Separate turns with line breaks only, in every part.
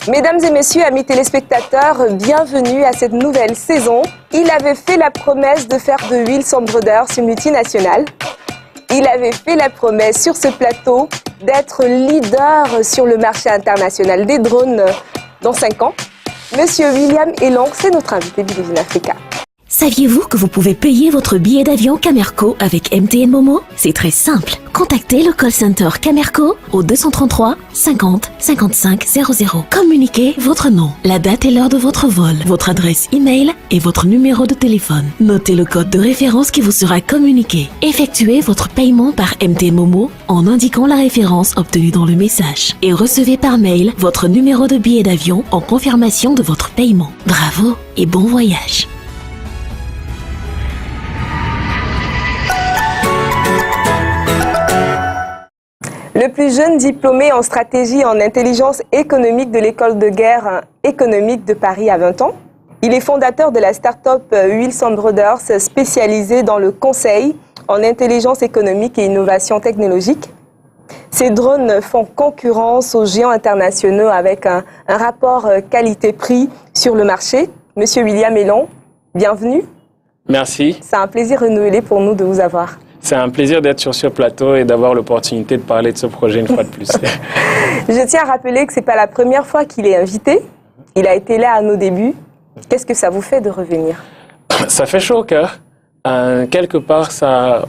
Mesdames et messieurs, amis téléspectateurs, bienvenue à cette nouvelle saison. Il avait fait la promesse de faire de Wilson Brothers une multinationale. Il avait fait la promesse sur ce plateau d'être leader sur le marché international des drones dans 5 ans. Monsieur William Elong, c'est notre invité du Livin Africa.
Saviez-vous que vous pouvez payer votre billet d'avion Camerco avec MTN Momo? C'est très simple. Contactez le call center Camerco au 233 50 55 00. Communiquez votre nom, la date et l'heure de votre vol, votre adresse email et votre numéro de téléphone. Notez le code de référence qui vous sera communiqué. Effectuez votre paiement par MTN Momo en indiquant la référence obtenue dans le message. Et recevez par mail votre numéro de billet d'avion en confirmation de votre paiement. Bravo et bon voyage.
Le plus jeune diplômé en stratégie et en intelligence économique de l'école de guerre économique de Paris à 20 ans. Il est fondateur de la start-up Wilson Brothers, spécialisée dans le conseil en intelligence économique et innovation technologique. Ces drones font concurrence aux géants internationaux avec un rapport qualité-prix sur le marché. Monsieur William Elong, bienvenue.
Merci.
C'est un plaisir renouvelé pour nous de vous avoir.
C'est un plaisir d'être sur ce plateau et d'avoir l'opportunité de parler de ce projet une fois de plus.
Je tiens à rappeler que ce n'est pas la première fois qu'il est invité. Il a été là à nos débuts. Qu'est-ce que ça vous fait de revenir?
Ça fait chaud au cœur. Quelque part, ça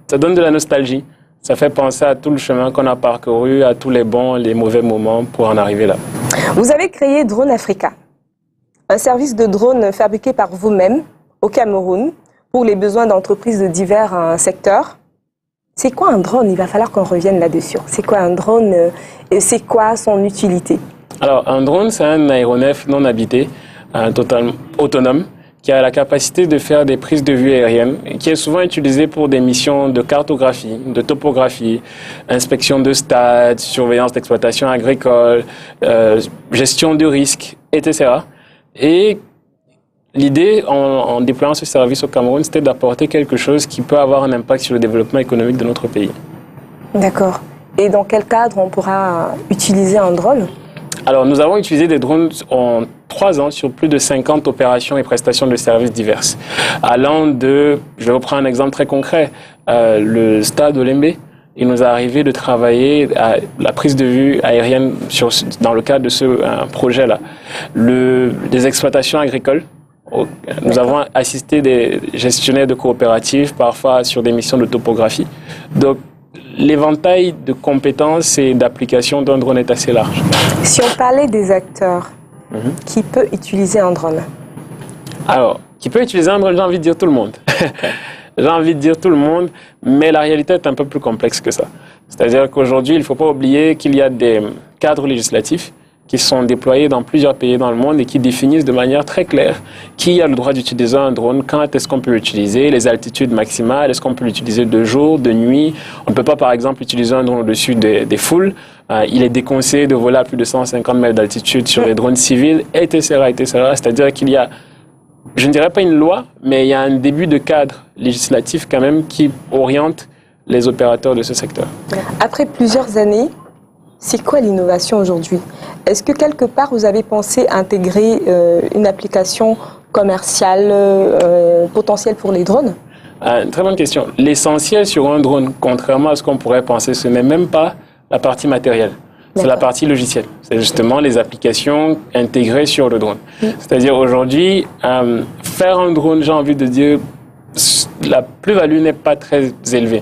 donne de la nostalgie. Ça fait penser à tout le chemin qu'on a parcouru, à tous les bons, les mauvais moments pour en arriver là.
Vous avez créé Drone Africa, un service de drones fabriqué par vous-même au Cameroun, pour les besoins d'entreprises de divers secteurs. C'est quoi un drone? Il va falloir qu'on revienne là-dessus. C'est quoi un drone? C'est quoi son utilité? Alors,
un drone, c'est un aéronef non habité, totalement autonome, qui a la capacité de faire des prises de vue aériennes, et qui est souvent utilisé pour des missions de cartographie, de topographie, inspection de stades, surveillance d'exploitation agricole, gestion de risques, etc. Et l'idée, en déployant ce service au Cameroun, c'était d'apporter quelque chose qui peut avoir un impact sur le développement économique de notre pays.
D'accord. Et dans quel cadre on pourra utiliser un drone?
Alors, nous avons utilisé des drones en 3 ans sur plus de 50 opérations et prestations de services diverses. Allant de, je vais reprendre un exemple très concret, le stade Olembe. Il nous est arrivé de travailler à la prise de vue aérienne dans le cadre de ce projet-là. Des exploitations agricoles. Nous avons assisté des gestionnaires de coopératives, parfois sur des missions de topographie. Donc, l'éventail de compétences et d'applications d'un drone est assez large.
Si on parlait des acteurs, qui peut utiliser un drone?
Alors, qui peut utiliser un drone, j'ai envie de dire tout le monde. J'ai envie de dire tout le monde, mais la réalité est un peu plus complexe que ça. C'est-à-dire qu'aujourd'hui, il ne faut pas oublier qu'il y a des cadres législatifs qui sont déployés dans plusieurs pays dans le monde et qui définissent de manière très claire qui a le droit d'utiliser un drone, quand est-ce qu'on peut l'utiliser, les altitudes maximales, est-ce qu'on peut l'utiliser de jour, de nuit. On ne peut pas, par exemple, utiliser un drone au-dessus des foules. Il est déconseillé de voler à plus de 150 mètres d'altitude sur les drones civils, etc., etc. C'est-à-dire qu'il y a, je ne dirais pas une loi, mais il y a un début de cadre législatif quand même qui oriente les opérateurs de ce secteur.
Après plusieurs années, c'est quoi l'innovation aujourd'hui? Est-ce que quelque part vous avez pensé intégrer une application commerciale potentielle pour les drones?
Très bonne question. L'essentiel sur un drone, contrairement à ce qu'on pourrait penser, ce n'est même pas la partie matérielle. C'est la partie logicielle. C'est justement les applications intégrées sur le drone. C'est-à-dire aujourd'hui, faire un drone, j'ai envie de dire, la plus-value n'est pas très élevée.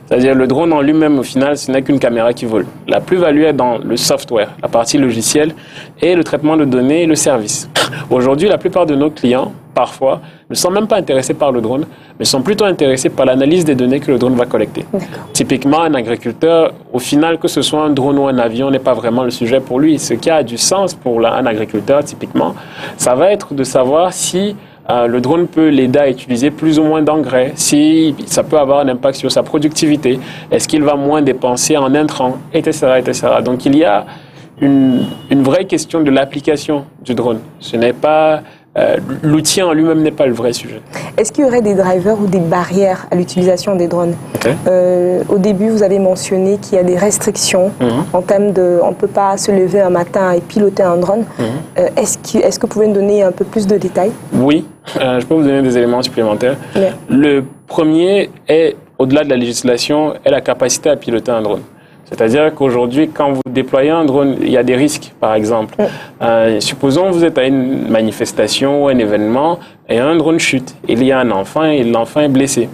C'est-à-dire le drone en lui-même, au final, ce n'est qu'une caméra qui vole. La plus-value est dans le software, la partie logicielle et le traitement de données et le service. Aujourd'hui, la plupart de nos clients, parfois, ne sont même pas intéressés par le drone, mais sont plutôt intéressés par l'analyse des données que le drone va collecter. Typiquement, un agriculteur, au final, que ce soit un drone ou un avion, n'est pas vraiment le sujet pour lui. Ce qui a du sens pour un agriculteur, typiquement, ça va être de savoir si le drone peut l'aider à utiliser plus ou moins d'engrais, si ça peut avoir un impact sur sa productivité, est-ce qu'il va moins dépenser en intrants, etc., etc. Donc il y a une vraie question de l'application du drone. Ce n'est pas L'outil en lui-même n'est pas le vrai sujet.
Est-ce qu'il y aurait des drivers ou des barrières à l'utilisation des drones? Au début, vous avez mentionné qu'il y a des restrictions en termes de... On ne peut pas se lever un matin et piloter un drone. Est-ce que vous pouvez nous donner un peu plus de détails?
Oui, je peux vous donner des éléments supplémentaires. Ouais. Le premier est, au-delà de la législation, est la capacité à piloter un drone. C'est-à-dire qu'aujourd'hui, quand vous déployez un drone, il y a des risques, par exemple. Supposons que vous êtes à une manifestation ou un événement et un drone chute. Il y a un enfant et l'enfant est blessé.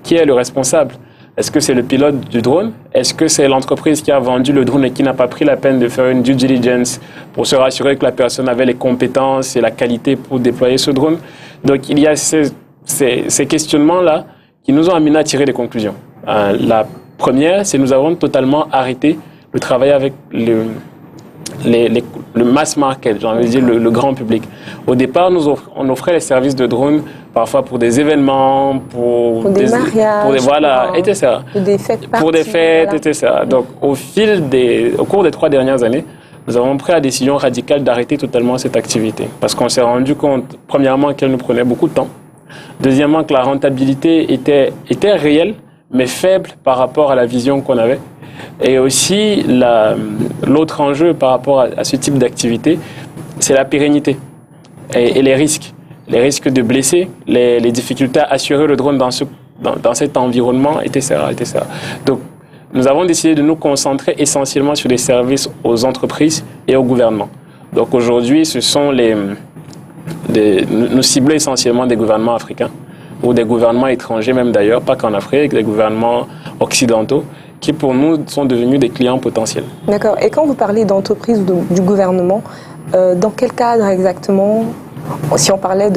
Qui est le responsable? Est-ce que c'est le pilote du drone? Est-ce que c'est l'entreprise qui a vendu le drone et qui n'a pas pris la peine de faire une due diligence pour se rassurer que la personne avait les compétences et la qualité pour déployer ce drone? Donc, il y a ces questionnements-là qui nous ont amenés à tirer des conclusions. La première, c'est que nous avons totalement arrêté le travail avec le mass market, j'ai envie de dire le grand public. Au départ, on offrait les services de drone parfois pour des événements,
pour des mariages,
voilà, etc.
Pour des fêtes,
pour des fêtes, voilà. etc. Donc, au cours des 3 dernières années, nous avons pris la décision radicale d'arrêter totalement cette activité. Parce qu'on s'est rendu compte, premièrement, qu'elle nous prenait beaucoup de temps. Deuxièmement, que la rentabilité était réelle, mais faible par rapport à la vision qu'on avait. Et aussi, l'autre enjeu par rapport à ce type d'activité, c'est la pérennité et les risques. Les risques de blesser, les difficultés à assurer le drone dans cet environnement, etc., etc. Donc, nous avons décidé de nous concentrer essentiellement sur les services aux entreprises et au gouvernement. Donc aujourd'hui, nous ciblons essentiellement des gouvernements africains ou des gouvernements étrangers, même d'ailleurs, pas qu'en Afrique, des gouvernements occidentaux, qui pour nous sont devenus des clients potentiels.
D'accord. Et quand vous parlez d'entreprise ou du gouvernement, dans quel cadre exactement, si on parlait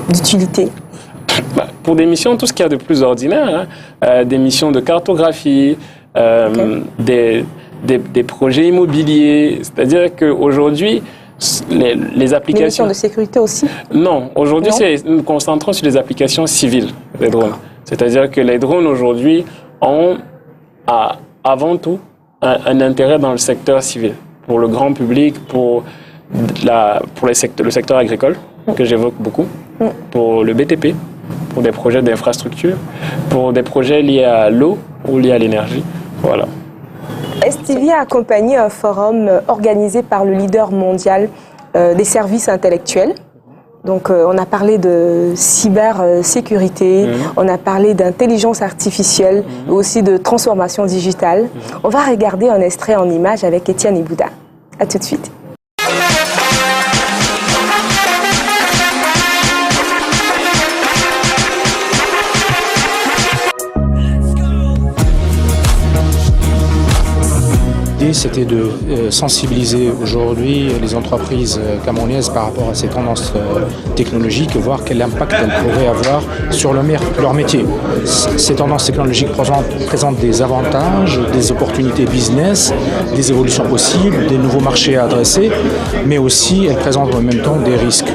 d'utilité?
Pour des missions, tout ce qu'il y a de plus ordinaire, des missions de cartographie, des projets immobiliers, c'est-à-dire qu'aujourd'hui, les applications...
Les missions de sécurité aussi?
Non, aujourd'hui, nous nous concentrons sur les applications civiles des drones. C'est-à-dire que les drones aujourd'hui ont avant tout un intérêt dans le secteur civil, pour le grand public, pour le secteur agricole, que j'évoque beaucoup, pour le BTP, pour des projets d'infrastructure, pour des projets liés à l'eau ou liés à l'énergie. Voilà.
STV a accompagné un forum organisé par le leader mondial des services intellectuels. Donc, on a parlé de cybersécurité, on a parlé d'intelligence artificielle, mais aussi de transformation digitale. On va regarder un extrait en images avec Étienne Ibouda. À tout de suite.
C'était de sensibiliser aujourd'hui les entreprises camerounaises par rapport à ces tendances technologiques et voir quel impact elles pourraient avoir sur leur métier. Ces tendances technologiques présentent des avantages, des opportunités business, des évolutions possibles, des nouveaux marchés à adresser, mais aussi elles présentent en même temps des risques.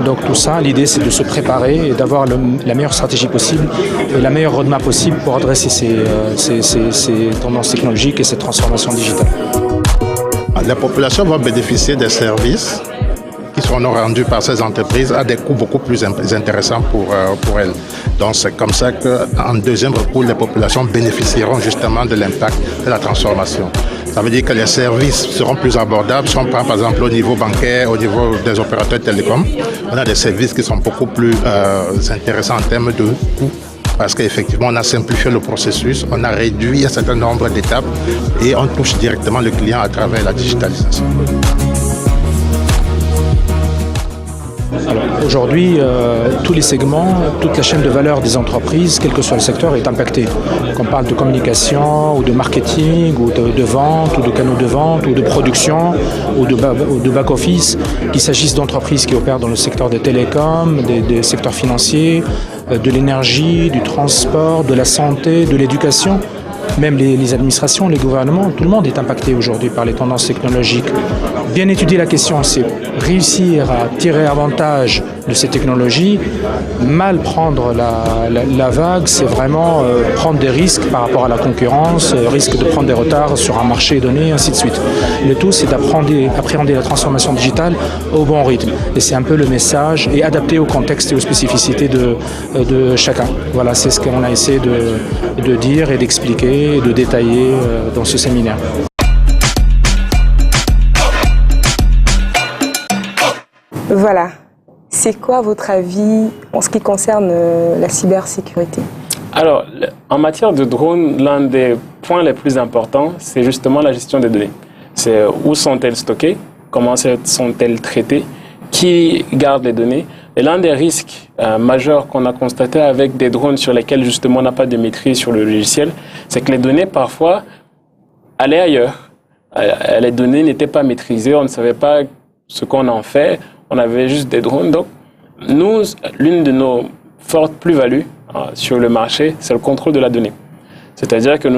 Donc tout ça, l'idée c'est de se préparer et d'avoir la meilleure stratégie possible et la meilleure roadmap possible pour adresser ces tendances technologiques et cette transformation digitale.
La population va bénéficier des services qui seront rendus par ces entreprises à des coûts beaucoup plus intéressants pour elles. Donc c'est comme ça qu'en deuxième recours, les populations bénéficieront justement de l'impact de la transformation. Ça veut dire que les services seront plus abordables. Si on prend par exemple au niveau bancaire, au niveau des opérateurs télécoms, on a des services qui sont beaucoup plus intéressants en termes de coûts. Parce qu'effectivement, on a simplifié le processus, on a réduit un certain nombre d'étapes et on touche directement le client à travers la digitalisation.
Alors aujourd'hui, tous les segments, toute la chaîne de valeur des entreprises, quel que soit le secteur, est impactée. Qu'on parle de communication, ou de marketing, ou de vente, ou de canaux de vente, ou de production, ou de back-office, qu'il s'agisse d'entreprises qui opèrent dans le secteur des télécoms, des secteurs financiers, de l'énergie, du transport, de la santé, de l'éducation. Même les administrations, les gouvernements, tout le monde est impacté aujourd'hui par les tendances technologiques. Bien étudier la question, c'est réussir à tirer avantage de ces technologies, mal prendre la vague, c'est vraiment prendre des risques par rapport à la concurrence, risque de prendre des retards sur un marché donné, ainsi de suite. Le tout, c'est d'appréhender la transformation digitale au bon rythme. Et c'est un peu le message, et adapté au contexte et aux spécificités de chacun. Voilà, c'est ce qu'on a essayé de dire et d'expliquer et de détailler dans ce séminaire.
Voilà. C'est quoi votre avis en ce qui concerne la cybersécurité?
Alors, en matière de drones, l'un des points les plus importants, c'est justement la gestion des données. C'est où sont-elles stockées, comment sont-elles traitées, qui garde les données. Et l'un des risques majeurs qu'on a constaté avec des drones sur lesquels justement on n'a pas de maîtrise sur le logiciel, c'est que les données parfois allaient ailleurs. Les données n'étaient pas maîtrisées, on ne savait pas ce qu'on en fait, on avait juste des drones. Donc, nous, l'une de nos fortes plus-values sur le marché, c'est le contrôle de la donnée. C'est-à-dire que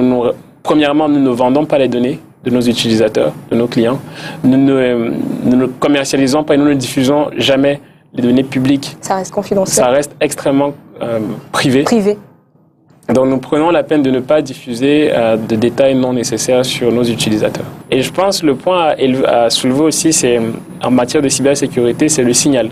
premièrement, nous ne vendons pas les données de nos utilisateurs, de nos clients. Nous ne commercialisons pas et nous ne diffusons jamais les données publiques.
Ça reste confidentiel.
Ça reste extrêmement privé. Donc nous prenons la peine de ne pas diffuser de détails non nécessaires sur nos utilisateurs. Et je pense que le point à soulever aussi, c'est en matière de cybersécurité, c'est le signal.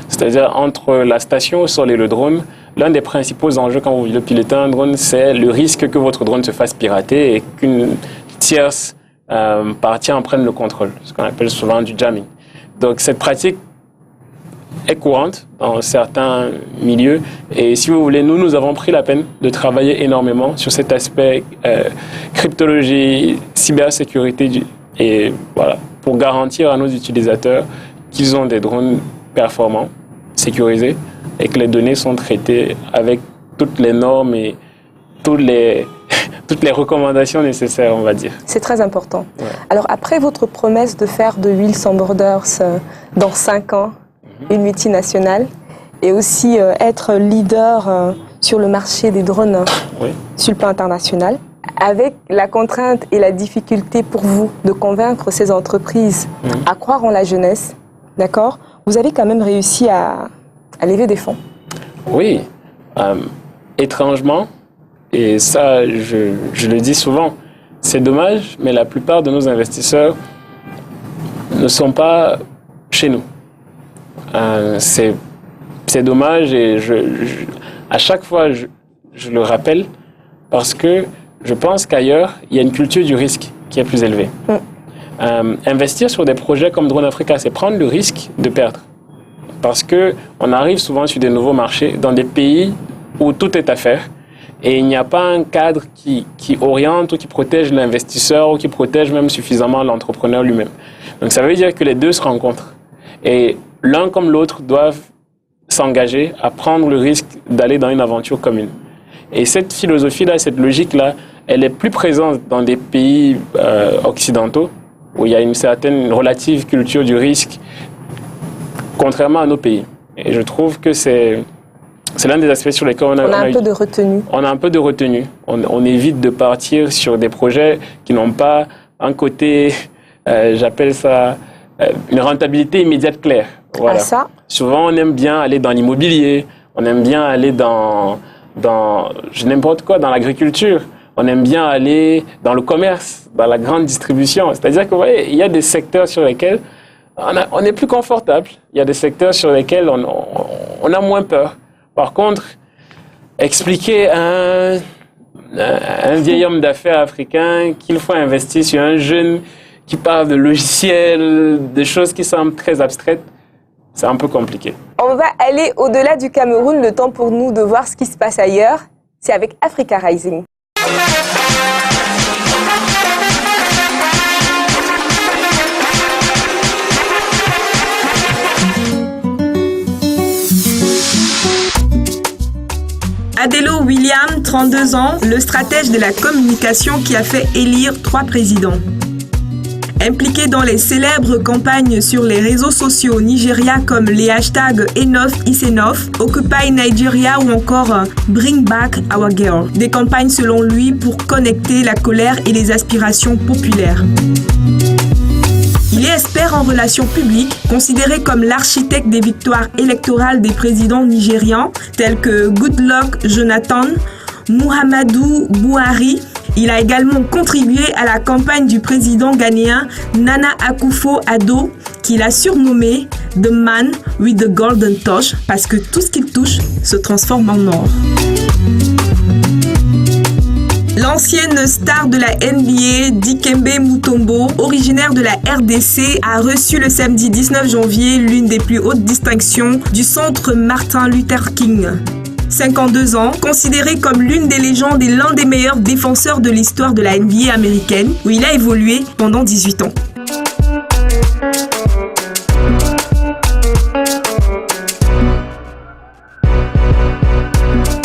C'est-à-dire entre la station où sol et le drone, l'un des principaux enjeux quand vous pilotez un drone, c'est le risque que votre drone se fasse pirater et qu'une tierce partie en prenne le contrôle, ce qu'on appelle souvent du jamming. Donc cette pratique est courante dans certains milieux et si vous voulez, nous avons pris la peine de travailler énormément sur cet aspect cryptologie, cybersécurité et voilà, pour garantir à nos utilisateurs qu'ils ont des drones performants, sécurisés et que les données sont traitées avec toutes les normes et toutes les recommandations nécessaires, on va dire.
C'est très important.
Ouais.
Alors, après votre promesse de faire de Wheels Sans Borders dans 5 ans une multinationale et aussi être leader sur le marché des drones sur le plan international, avec la contrainte et la difficulté pour vous de convaincre ces entreprises à croire en la jeunesse, d'accord, vous avez quand même réussi à lever des fonds. Oui,
étrangement, et ça je le dis souvent, c'est dommage, mais la plupart de nos investisseurs ne sont pas chez nous. C'est dommage et à chaque fois je le rappelle parce que je pense qu'ailleurs, il y a une culture du risque qui est plus élevée. Investir sur des projets comme Drone Africa, c'est prendre le risque de perdre. Parce qu'on arrive souvent sur des nouveaux marchés dans des pays où tout est à faire et il n'y a pas un cadre qui oriente ou qui protège l'investisseur ou qui protège même suffisamment l'entrepreneur lui-même. Donc ça veut dire que les deux se rencontrent. Et l'un comme l'autre doivent s'engager à prendre le risque d'aller dans une aventure commune. Et cette philosophie-là, cette logique-là, elle est plus présente dans des pays occidentaux où il y a une certaine relative culture du risque, contrairement à nos pays. Et je trouve que c'est l'un des aspects sur lesquels on a
un peu de retenue.
On a un peu de retenue. On évite de partir sur des projets qui n'ont pas un côté, j'appelle ça, une rentabilité immédiate claire. Voilà.
Ah, ça.
Souvent, on aime bien aller dans l'immobilier, on aime bien aller dans n'importe quoi, dans l'agriculture. On aime bien aller dans le commerce, dans la grande distribution. C'est-à-dire que, vous voyez, il y a des secteurs sur lesquels on est plus confortable. Il y a des secteurs sur lesquels on a moins peur. Par contre, expliquer à un vieil homme d'affaires africain qu'il faut investir sur un jeune qui parle de logiciels, de choses qui semblent très abstraites, c'est un peu compliqué.
On va aller au-delà du Cameroun, le temps pour nous de voir ce qui se passe ailleurs. C'est avec Africa Rising. Adelo William, 32 ans, le stratège de la communication qui a fait élire 3 présidents. Impliqué dans les célèbres campagnes sur les réseaux sociaux Nigeria comme les hashtags Enough is Enough, Occupy Nigeria ou encore Bring Back Our Girl. Des campagnes selon lui pour connecter la colère et les aspirations populaires. Il est expert en relations publiques, considéré comme l'architecte des victoires électorales des présidents nigérians tels que Goodluck Jonathan, Muhammadu Buhari. Il a également contribué à la campagne du président ghanéen Nana Akufo-Addo, qu'il a surnommé The Man with the Golden Touch, parce que tout ce qu'il touche se transforme en or. L'ancienne star de la NBA, Dikembe Mutombo, originaire de la RDC, a reçu le samedi 19 janvier l'une des plus hautes distinctions du centre Martin Luther King. 52 ans, considéré comme l'une des légendes et l'un des meilleurs défenseurs de l'histoire de la NBA américaine, où il a évolué pendant 18 ans.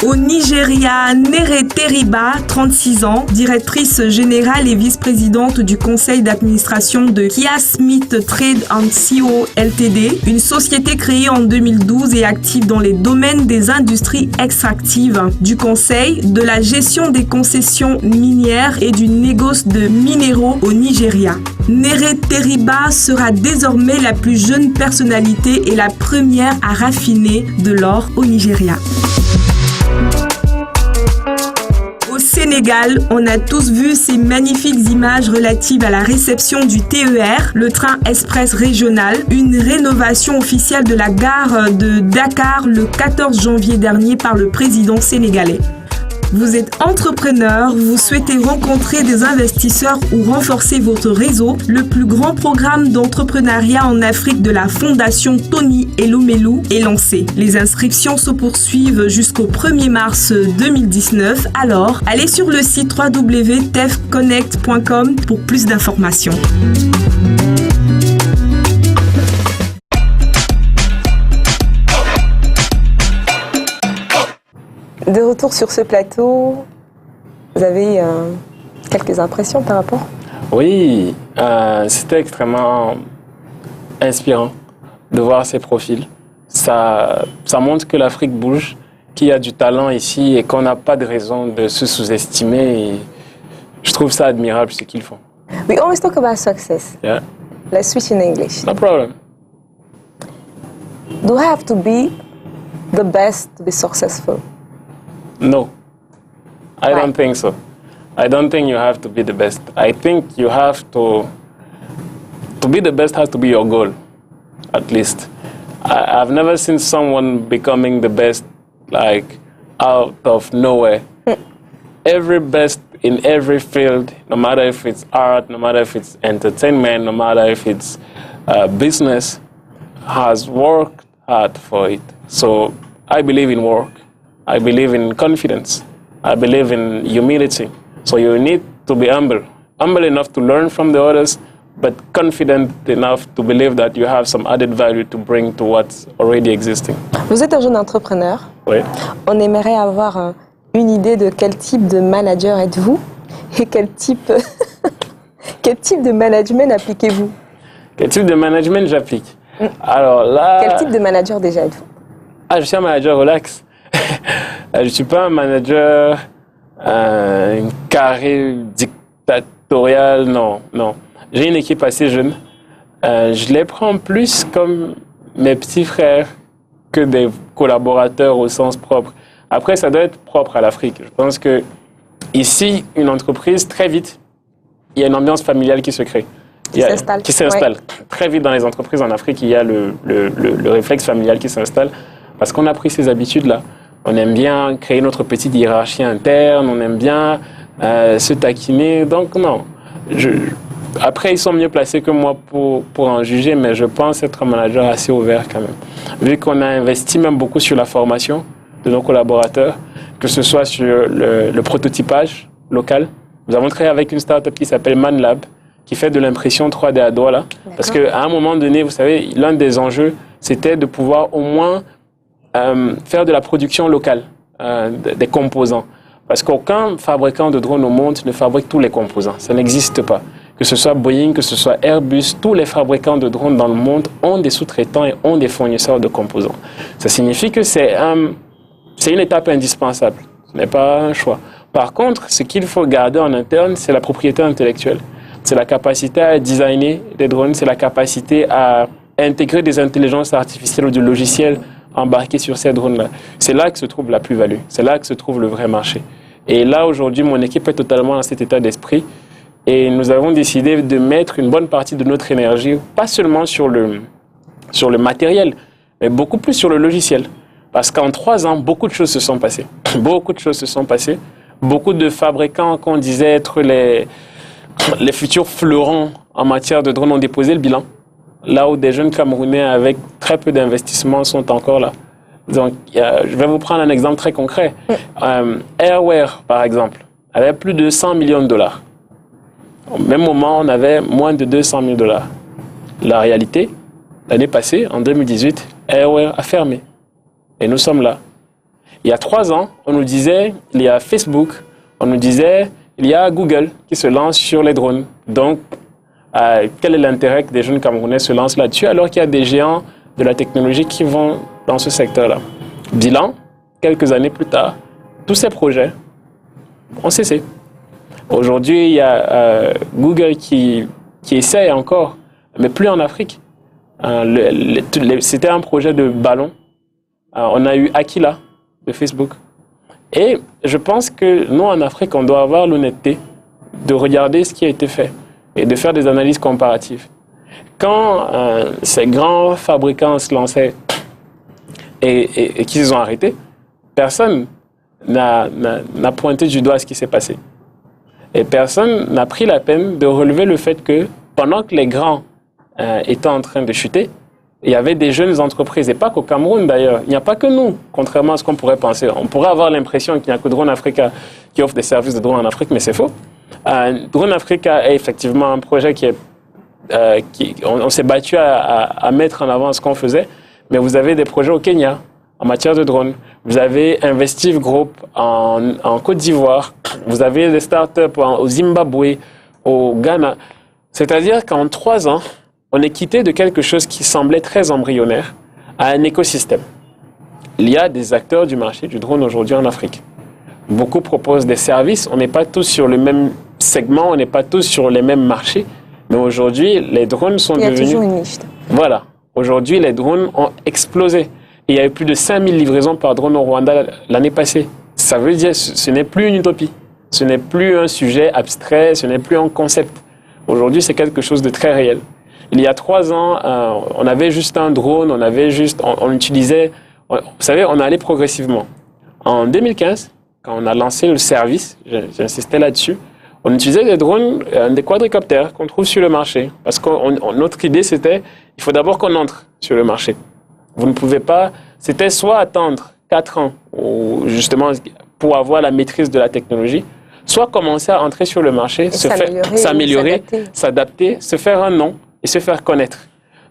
Au Nigeria, Nere Teriba, 36 ans, directrice générale et vice-présidente du conseil d'administration de Kia Smith Trade and Co Ltd, une société créée en 2012 et active dans les domaines des industries extractives, du conseil, de la gestion des concessions minières et du négoce de minéraux au Nigeria. Nere Teriba sera désormais la plus jeune personnalité et la première à raffiner de l'or au Nigeria. Au Sénégal, on a tous vu ces magnifiques images relatives à la réception du TER, le train express régional, une rénovation officielle de la gare de Dakar le 14 janvier dernier par le président sénégalais. Vous êtes entrepreneur, vous souhaitez rencontrer des investisseurs ou renforcer votre réseau, le plus grand programme d'entrepreneuriat en Afrique de la Fondation Tony Elomelu est lancé. Les inscriptions se poursuivent jusqu'au 1er mars 2019, alors allez sur le site www.tefconnect.com pour plus d'informations. De retour sur ce plateau, vous avez quelques impressions par rapport ?
Oui, c'était extrêmement inspirant de voir ces profils. Ça montre que l'Afrique bouge, qu'il y a du talent ici et qu'on n'a pas de raison de se sous-estimer. Et je trouve ça admirable ce qu'ils font.
We always talk about success.
Yeah.
Let's switch in English.
No problem.
Do I have to be the best to be successful?
No, I
Why?
don't think so. I don't think you have to be the best. I think you have to be the best has to be your goal, at least. I've never seen someone becoming the best like out of nowhere. Every best in every field, no matter if it's art, no matter if it's entertainment, no matter if it's business, has worked hard for it. So I believe in work. I believe in confidence. I believe in humility. So you need to be humble enough to learn from the others, but confident enough to believe that you have some added value to bring to what's already existing.
Vous êtes un jeune entrepreneur.
Oui.
On aimerait avoir une idée de quel type de manager êtes-vous et quel type de management appliquez-vous?
Quel type de management j'applique? Alors là...
Quel type de manager déjà êtes-vous?
Je suis un manager relax. Je ne suis pas un manager carré, dictatorial, non. J'ai une équipe assez jeune. Je les prends plus comme mes petits frères que des collaborateurs au sens propre. Après, ça doit être propre à l'Afrique. Je pense que ici, une entreprise, très vite, il y a une ambiance familiale qui se crée. Qui s'installe. Ouais. Très vite dans les entreprises en Afrique, il y a le réflexe familial qui s'installe parce qu'on a pris ces habitudes-là. On aime bien créer notre petite hiérarchie interne, on aime bien se taquiner. Donc non, après ils sont mieux placés que moi pour en juger, mais je pense être un manager assez ouvert quand même. Vu qu'on a investi même beaucoup sur la formation de nos collaborateurs, que ce soit sur le prototypage local. Nous avons travaillé avec une start-up qui s'appelle ManLab, qui fait de l'impression 3D à Douala. Parce qu'à un moment donné, vous savez, l'un des enjeux, c'était de pouvoir au moins faire de la production locale des composants. Parce qu'aucun fabricant de drones au monde ne fabrique tous les composants. Ça n'existe pas. Que ce soit Boeing, que ce soit Airbus, tous les fabricants de drones dans le monde ont des sous-traitants et ont des fournisseurs de composants. Ça signifie que c'est une étape indispensable. Ce n'est pas un choix. Par contre, ce qu'il faut garder en interne, c'est la propriété intellectuelle. c'est la capacité à designer des drones, c'est la capacité à intégrer des intelligences artificielles ou du logiciel embarqué sur ces drones-là. C'est là que se trouve la plus-value, c'est là que se trouve le vrai marché. Et là, aujourd'hui, mon équipe est totalement dans cet état d'esprit et nous avons décidé de mettre une bonne partie de notre énergie, pas seulement sur le matériel, mais beaucoup plus sur le logiciel. Parce qu'en 3 ans, beaucoup de choses se sont passées. Beaucoup de choses se sont passées. Beaucoup de fabricants qu'on disait être les futurs fleurons en matière de drones ont déposé le bilan. Là où des jeunes Camerounais avec très peu d'investissement sont encore là. Donc, je vais vous prendre un exemple très concret. Airware, par exemple, avait plus de 100 millions de dollars. Au même moment, on avait moins de 200 000 dollars. La réalité, l'année passée, en 2018, Airware a fermé. Et nous sommes là. Il y a 3 ans, on nous disait, il y a Facebook, on nous disait, il y a Google qui se lance sur les drones. Donc, quel est l'intérêt que des jeunes Camerounais se lancent là-dessus alors qu'il y a des géants de la technologie qui vont dans ce secteur-là. Bilan, quelques années plus tard, tous ces projets ont cessé. Aujourd'hui, il y a Google qui essaye encore, mais plus en Afrique. C'était un projet de ballon. On a eu Aquila de Facebook. Et je pense que nous, en Afrique, on doit avoir l'honnêteté de regarder ce qui a été fait et de faire des analyses comparatives. Quand ces grands fabricants se lançaient et qu'ils ont arrêté, personne n'a pointé du doigt ce qui s'est passé. Et personne n'a pris la peine de relever le fait que pendant que les grands étaient en train de chuter, il y avait des jeunes entreprises, et pas qu'au Cameroun d'ailleurs. Il n'y a pas que nous, contrairement à ce qu'on pourrait penser. On pourrait avoir l'impression qu'il n'y a que Drone Africa qui offre des services de drone en Afrique, mais c'est faux. Drone Africa est effectivement un projet on s'est battu à mettre en avant ce qu'on faisait, mais vous avez des projets au Kenya en matière de drones. Vous avez Investive Group en Côte d'Ivoire. Vous avez des startups au Zimbabwe, au Ghana. C'est-à-dire qu'en 3 ans, on est quitté de quelque chose qui semblait très embryonnaire à un écosystème. Il y a des acteurs du marché du drone aujourd'hui en Afrique. Beaucoup proposent des services. On n'est pas tous sur le même segment, on n'est pas tous sur les mêmes marchés. Mais aujourd'hui, les drones sont devenus... Il y a
toujours une niche.
Voilà. Aujourd'hui, les drones ont explosé. Et il y a eu plus de 5000 livraisons par drone au Rwanda l'année passée. Ça veut dire que ce n'est plus une utopie. Ce n'est plus un sujet abstrait, ce n'est plus un concept. Aujourd'hui, c'est quelque chose de très réel. Il y a 3 ans, on avait juste un drone, on utilisait... Vous savez, on allait progressivement. En 2015, quand on a lancé le service, j'insistais là-dessus, on utilisait des drones, des quadricoptères qu'on trouve sur le marché. Parce que notre idée, c'était, il faut d'abord qu'on entre sur le marché. Vous ne pouvez pas... C'était soit attendre 4 ans, ou justement pour avoir la maîtrise de la technologie, soit commencer à entrer sur le marché, s'améliorer, s'adapter, se faire un nom et se faire connaître.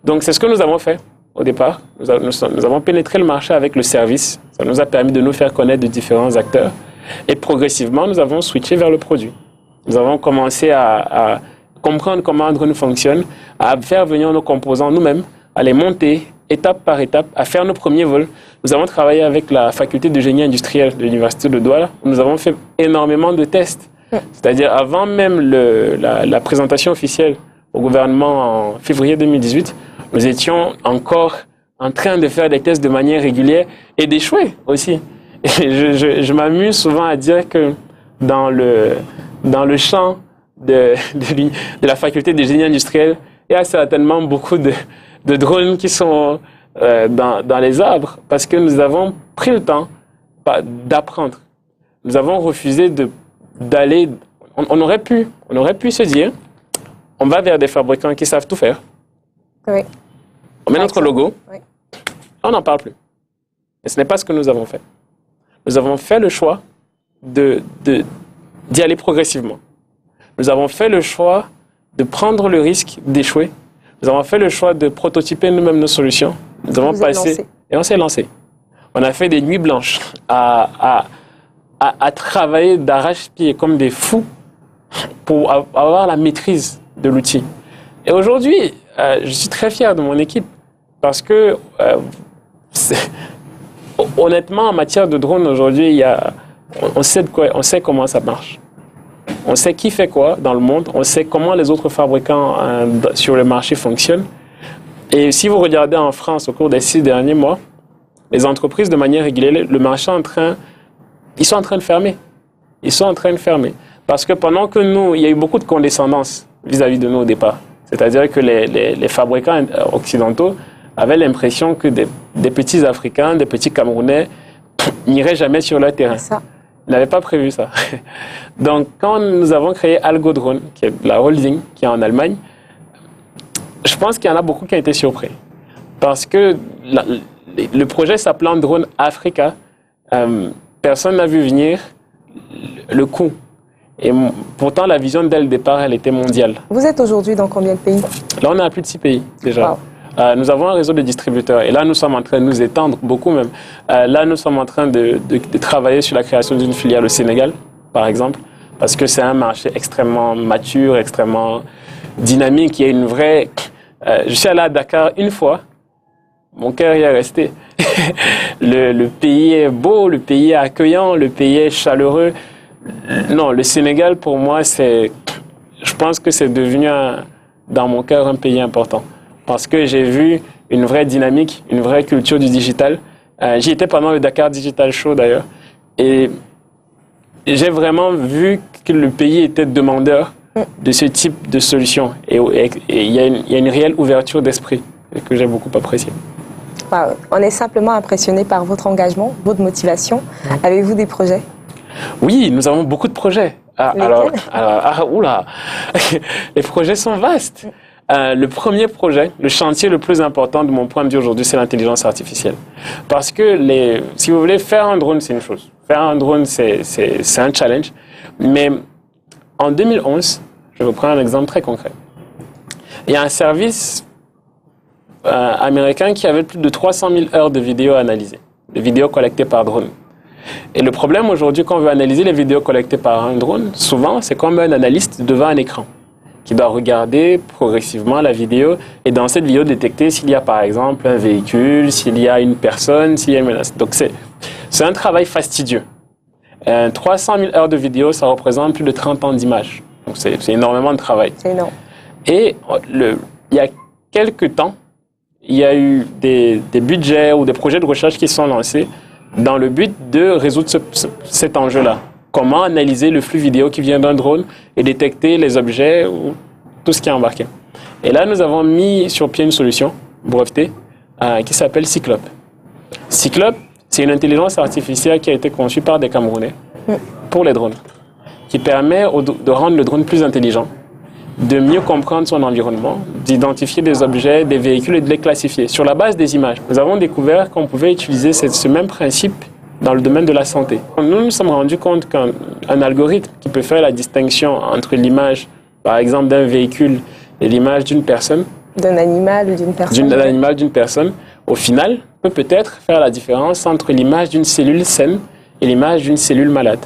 Donc c'est ce que nous avons fait au départ. Nous avons pénétré le marché avec le service. Ça nous a permis de nous faire connaître de différents acteurs. Et progressivement, nous avons switché vers le produit. Nous avons commencé à comprendre comment un drone fonctionne, à faire venir nos composants nous-mêmes, à les monter étape par étape, à faire nos premiers vols. Nous avons travaillé avec la faculté de génie industriel de l'université de Douala, où nous avons fait énormément de tests. C'est-à-dire avant même la présentation officielle au gouvernement en février 2018, nous étions encore en train de faire des tests de manière régulière et d'échouer aussi. Et je m'amuse souvent à dire que dans le champ de la faculté de génie industriel, il y a certainement beaucoup de drones qui sont dans les arbres parce que nous avons pris le temps d'apprendre. Nous avons refusé d'aller... On aurait pu se dire, on va vers des fabricants qui savent tout faire.
Oui.
On met notre logo,
oui.
On n'en parle plus. Et ce n'est pas ce que nous avons fait. Nous avons fait le choix d'y aller progressivement. Nous avons fait le choix de prendre le risque d'échouer. Nous avons fait le choix de prototyper nous-mêmes nos solutions. Nous avons passé et on s'est lancé. On a fait des nuits blanches à travailler d'arrache-pied comme des fous pour avoir la maîtrise de l'outil. Et aujourd'hui, je suis très fier de mon équipe parce que, honnêtement, en matière de drone, aujourd'hui, on sait comment ça marche. On sait qui fait quoi dans le monde, on sait comment les autres fabricants sur le marché fonctionnent. Et si vous regardez en France au cours des 6 derniers mois, les entreprises, de manière régulière, le marché ils sont en train de fermer. Ils sont en train de fermer. Parce que pendant que nous, il y a eu beaucoup de condescendance vis-à-vis de nous au départ. C'est-à-dire que les fabricants occidentaux avaient l'impression que des petits Africains, des petits Camerounais n'iraient jamais sur leur terrain.
Ça.
Ils n'avaient pas prévu ça. Donc, quand nous avons créé Algodrone, qui est la holding qui est en Allemagne, je pense qu'il y en a beaucoup qui ont été surpris. Parce que le projet s'appelant Drone Africa, personne n'a vu venir le coût. Et pourtant, la vision dès le départ, elle était mondiale.
Vous êtes aujourd'hui dans combien de pays?
Là, on est à plus de 6 pays déjà.
Wow.
Nous avons un réseau de distributeurs et là, nous sommes en train de nous étendre, beaucoup même. Là, nous sommes en train de travailler sur la création d'une filiale au Sénégal, par exemple, parce que c'est un marché extrêmement mature, extrêmement dynamique. Il y a une vraie... je suis allé à Dakar une fois, mon cœur y est resté. Le pays est beau, le pays est accueillant, le pays est chaleureux. Non, le Sénégal, pour moi, je pense que c'est devenu, dans mon cœur, un pays important. Parce que j'ai vu une vraie dynamique, une vraie culture du digital. J'y étais pendant le Dakar Digital Show, d'ailleurs. Et j'ai vraiment vu que le pays était demandeur de ce type de solution. Et il y a une réelle ouverture d'esprit que j'ai beaucoup appréciée.
Wow. On est simplement impressionné par votre engagement, votre motivation. Avez-vous des projets?
Oui, nous avons beaucoup de projets. Oula, les projets sont vastes. Le premier projet, le chantier le plus important de mon point de vue aujourd'hui, c'est l'intelligence artificielle. Parce que, si vous voulez, faire un drone, c'est une chose. Faire un drone, c'est un challenge. Mais en 2011, je vais vous prendre un exemple très concret. Il y a un service américain qui avait plus de 300 000 heures de vidéos analysées, de vidéos collectées par drone. Et le problème aujourd'hui, quand on veut analyser les vidéos collectées par un drone, souvent, c'est comme un analyste devant un écran qui doit regarder progressivement la vidéo et dans cette vidéo détecter s'il y a par exemple un véhicule, s'il y a une personne, s'il y a une menace. Donc c'est un travail fastidieux. 300 000 heures de vidéo, ça représente plus de 30 ans d'image. Donc c'est énormément de travail.
C'est énorme.
Et il y a quelques temps, il y a eu des budgets ou des projets de recherche qui sont lancés dans le but de résoudre cet enjeu-là. Comment analyser le flux vidéo qui vient d'un drone et détecter les objets ou tout ce qui est embarqué. Et là, nous avons mis sur pied une solution brevetée qui s'appelle Cyclope. Cyclope, c'est une intelligence artificielle qui a été conçue par des Camerounais pour les drones, qui permet de rendre le drone plus intelligent, de mieux comprendre son environnement, d'identifier des objets, des véhicules et de les classifier sur la base des images. Nous avons découvert qu'on pouvait utiliser ce même principe dans le domaine de la santé. Nous nous sommes rendus compte qu'un algorithme qui peut faire la distinction entre l'image, par exemple, d'un véhicule et l'image d'une personne,
d'un animal ou d'une personne,
d'un animal, d'une personne, au final, peut peut-être faire la différence entre l'image d'une cellule saine et l'image d'une cellule malade.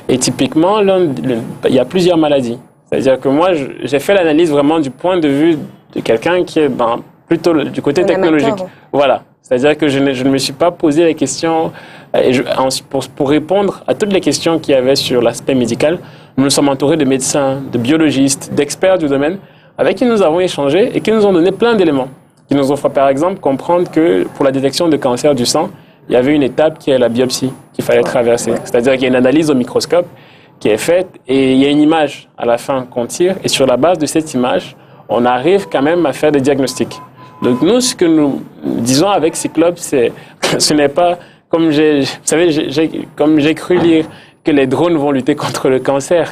Et typiquement, il y a plusieurs maladies. C'est-à-dire que moi, j'ai fait l'analyse vraiment du point de vue de quelqu'un qui est plutôt du côté technologique.
Amateur.
Voilà. C'est-à-dire que je ne me suis pas posé les questions pour répondre à toutes les questions qu'il y avait sur l'aspect médical. Nous nous sommes entourés de médecins, de biologistes, d'experts du domaine avec qui nous avons échangé et qui nous ont donné plein d'éléments. Qui nous ont fait par exemple comprendre que pour la détection de cancer du sang, il y avait une étape qui est la biopsie qu'il fallait traverser. C'est-à-dire qu'il y a une analyse au microscope qui est faite et il y a une image à la fin qu'on tire et sur la base de cette image, on arrive quand même à faire des diagnostics. Donc nous, ce que nous disons avec Cyclope, ce n'est pas comme comme j'ai cru lire que les drones vont lutter contre le cancer.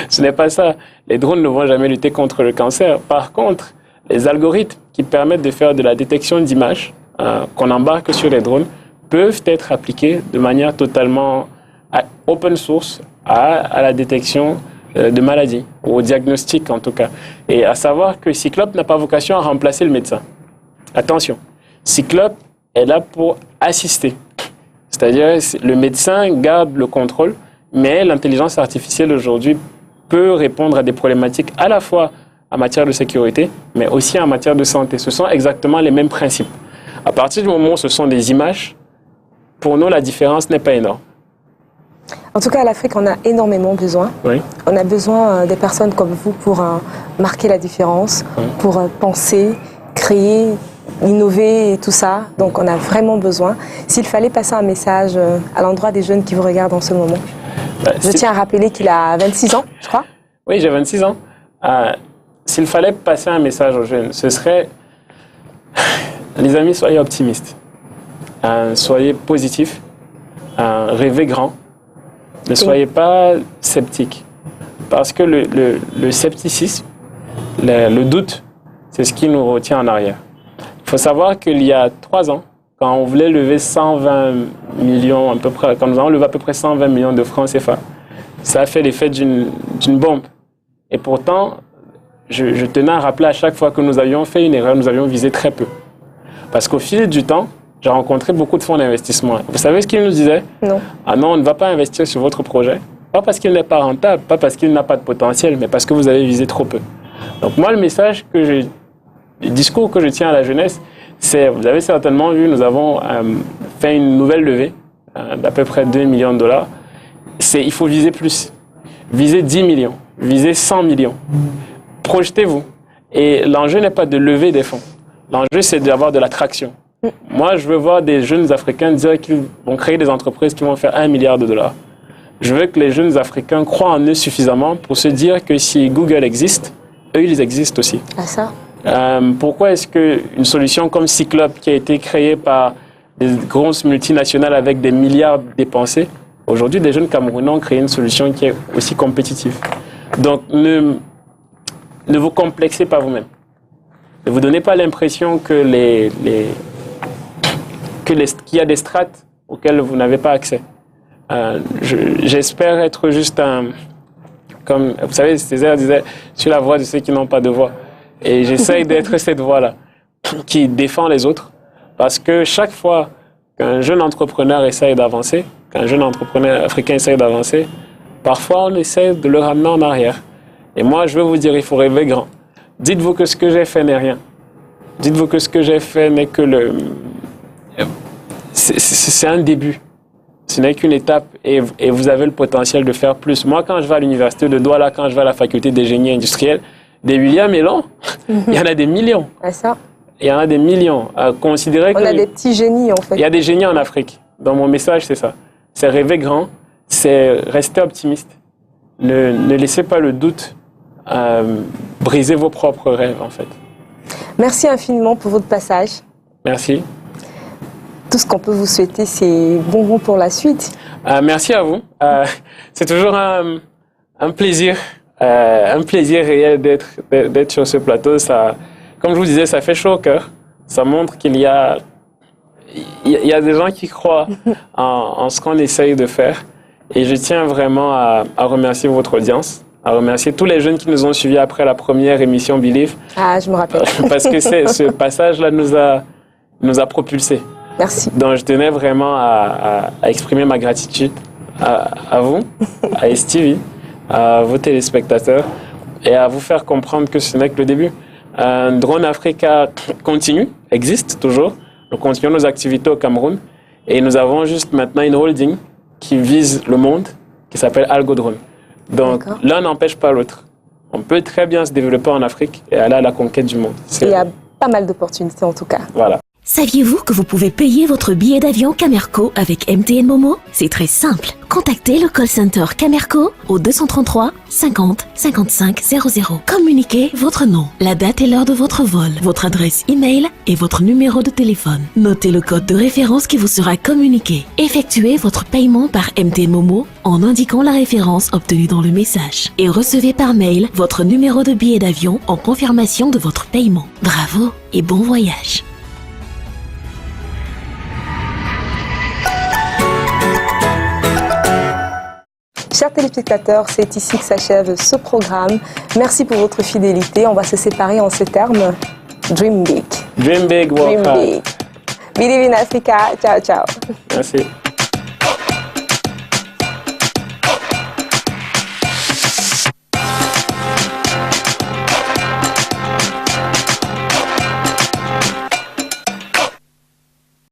Ce n'est pas ça. Les drones ne vont jamais lutter contre le cancer. Par contre, les algorithmes qui permettent de faire de la détection d'images qu'on embarque sur les drones peuvent être appliqués de manière totalement open source à la détection de maladies, ou au diagnostic en tout cas. Et à savoir que Cyclope n'a pas vocation à remplacer le médecin. Attention, Cyclope est là pour assister. C'est-à-dire le médecin garde le contrôle, mais l'intelligence artificielle aujourd'hui peut répondre à des problématiques à la fois en matière de sécurité, mais aussi en matière de santé. Ce sont exactement les mêmes principes. À partir du moment où ce sont des images, pour nous, la différence n'est pas énorme.
En tout cas, à l'Afrique, on a énormément besoin.
Oui.
On a besoin des personnes comme vous pour marquer la différence, pour penser, créer, innover et tout ça. Donc, on a vraiment besoin. S'il fallait passer un message à l'endroit des jeunes qui vous regardent en ce moment, je tiens à rappeler qu'il a 26 ans, je crois.
Oui, j'ai 26 ans. S'il fallait passer un message aux jeunes, ce serait, les amis, soyez optimistes, soyez positifs, rêvez grand. Ne soyez pas sceptiques, parce que le scepticisme, le doute, c'est ce qui nous retient en arrière. Il faut savoir qu'il y a 3 ans, quand on voulait lever 120 millions, à peu près, quand nous avons levé à peu près 120 millions de francs CFA, ça a fait l'effet d'une bombe. Et pourtant, je tenais à rappeler à chaque fois que nous avions fait une erreur, nous avions visé très peu. Parce qu'au fil du temps, j'ai rencontré beaucoup de fonds d'investissement. Vous savez ce qu'ils nous disaient? Non. Ah non, on ne va pas investir sur votre projet. Pas parce qu'il n'est pas rentable, pas parce qu'il n'a pas de potentiel, mais parce que vous avez visé trop peu. Donc moi, le discours que je tiens à la jeunesse, c'est, vous avez certainement vu, nous avons fait une nouvelle levée d'à peu près 2 millions de dollars. Il faut viser plus. Viser 10 millions, viser 100 millions. Projetez-vous. Et l'enjeu n'est pas de lever des fonds. L'enjeu, c'est d'avoir de l'attraction. Moi, je veux voir des jeunes Africains dire qu'ils vont créer des entreprises qui vont faire 1 milliard de dollars. Je veux que les jeunes Africains croient en eux suffisamment pour se dire que si Google existe, eux, ils existent aussi.
Ah ça.
Pourquoi est-ce qu'une solution comme Cyclope, qui a été créée par des grosses multinationales avec des milliards dépensés, aujourd'hui, des jeunes Camerounais ont créé une solution qui est aussi compétitive. Donc, ne vous complexez pas vous-même. Ne vous donnez pas l'impression que qu'il y a des strates auxquelles vous n'avez pas accès. J'espère être juste comme, vous savez, Césaire disait, je suis la voix de ceux qui n'ont pas de voix. Et j'essaye d'être cette voix-là, qui défend les autres. Parce que chaque fois qu'un jeune entrepreneur essaye d'avancer, qu'un jeune entrepreneur africain essaye d'avancer, parfois on essaie de le ramener en arrière. Et moi, je veux vous dire, il faut rêver grand. Dites-vous que ce que j'ai fait n'est rien. Dites-vous que ce que j'ai fait n'est que c'est un début. Ce n'est qu'une étape et vous avez le potentiel de faire plus. Moi, quand je vais à l'université de Douala, quand je vais à la faculté des génies industriels, des William Elan, il y en a des millions.
Ah, ça.
Il y en a des millions. Considérez
On a des petits génies, en fait.
Il y a des génies en Afrique. Dans mon message, c'est ça. C'est rêver grand, c'est rester optimiste. Ne laissez pas le doute briser vos propres rêves, en fait.
Merci infiniment pour votre passage. Merci. Tout ce qu'on peut vous souhaiter, c'est bon pour la suite.
Merci à vous. C'est toujours un plaisir réel d'être sur ce plateau. Ça, comme je vous disais, ça fait chaud au cœur. Ça montre qu'il y a des gens qui croient en ce qu'on essaye de faire. Et je tiens vraiment à remercier votre audience, à remercier tous les jeunes qui nous ont suivis après la première émission Believe.
Ah, je me rappelle.
Parce que ce passage-là nous a propulsés.
Merci.
Donc, je tenais vraiment à exprimer ma gratitude à vous, à STV, à vos téléspectateurs et à vous faire comprendre que ce n'est que le début. Drone Africa continue, existe toujours. Nous continuons nos activités au Cameroun et nous avons juste maintenant une holding qui vise le monde, qui s'appelle Algodrone. Donc, l'un n'empêche pas l'autre. On peut très bien se développer en Afrique et aller à la conquête du monde.
Il y a pas mal d'opportunités en tout cas.
Voilà.
Saviez-vous que vous pouvez payer votre billet d'avion Camerco avec MTN Momo? C'est très simple. Contactez le call center Camerco au 233 50 55 00. Communiquez votre nom, la date et l'heure de votre vol, votre adresse email et votre numéro de téléphone. Notez le code de référence qui vous sera communiqué. Effectuez votre paiement par MTN Momo en indiquant la référence obtenue dans le message. Et recevez par mail votre numéro de billet d'avion en confirmation de votre paiement. Bravo et bon voyage.
Chers téléspectateurs, c'est ici que s'achève ce programme. Merci pour votre fidélité. On va se séparer en ces termes. Dream big.
Dream big, work hard.
Dream big. Believe in Africa. Ciao, ciao.
Merci.